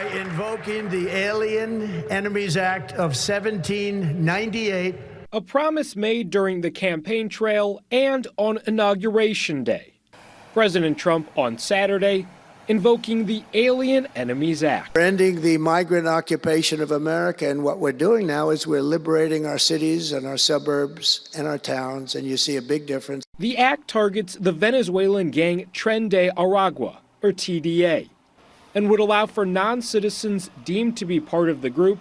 by invoking the Alien Enemies Act of 1798. A promise made during the campaign trail and on Inauguration Day. President Trump on Saturday invoking the Alien Enemies Act. We're ending the migrant occupation of America, and what we're doing now is we're liberating our cities and our suburbs and our towns, and you see a big difference. The act targets the Venezuelan gang Tren de Aragua, or TDA, and would allow for non-citizens deemed to be part of the group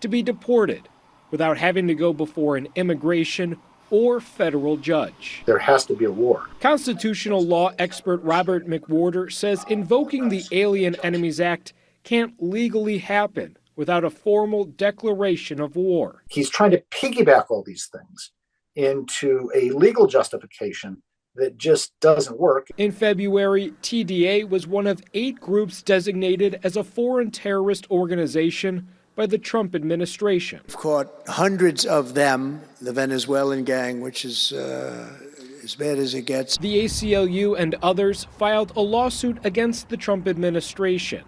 to be deported without having to go before an immigration or federal judge. There has to be a war. Constitutional law expert Robert McWhorter says invoking the Alien Enemies Act can't legally happen without a formal declaration of war. He's trying to piggyback all these things into a legal justification that just doesn't work. In February, TDA was one of 8 groups designated as a foreign terrorist organization by the Trump administration. We've caught hundreds of them, the Venezuelan gang, which is as bad as it gets. The ACLU and others filed a lawsuit against the Trump administration,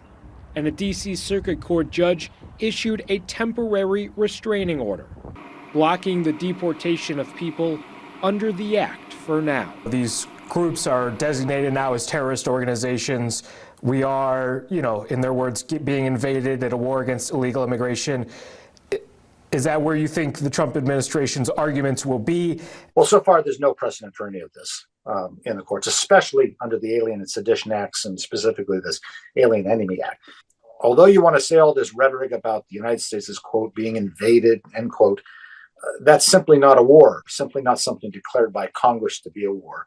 and a D.C. Circuit Court judge issued a temporary restraining order, blocking the deportation of people under the act for now. These groups are designated now as terrorist organizations. We are, in their words, being invaded at a war against illegal immigration. Is that where you think the Trump administration's arguments will be? Well, so far, there's no precedent for any of this in the courts, especially under the Alien and Sedition Acts and specifically this Alien Enemy Act. Although you want to say all this rhetoric about the United States as, quote, being invaded, end quote, that's simply not a war, simply not something declared by Congress to be a war.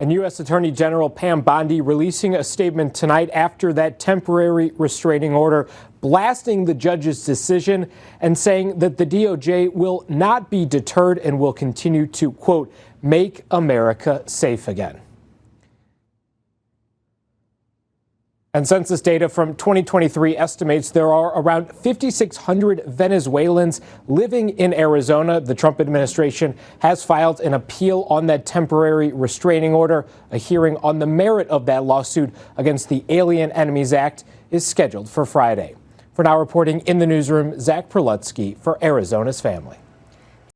And U.S. Attorney General Pam Bondi releasing a statement tonight after that temporary restraining order, blasting the judge's decision and saying that the DOJ will not be deterred and will continue to, quote, make America safe again. And census data from 2023 estimates there are around 5,600 Venezuelans living in Arizona. The Trump administration has filed an appeal on that temporary restraining order. A hearing on the merit of that lawsuit against the Alien Enemies Act is scheduled for Friday. For now, reporting in the newsroom, Zach Perlutsky for Arizona's Family.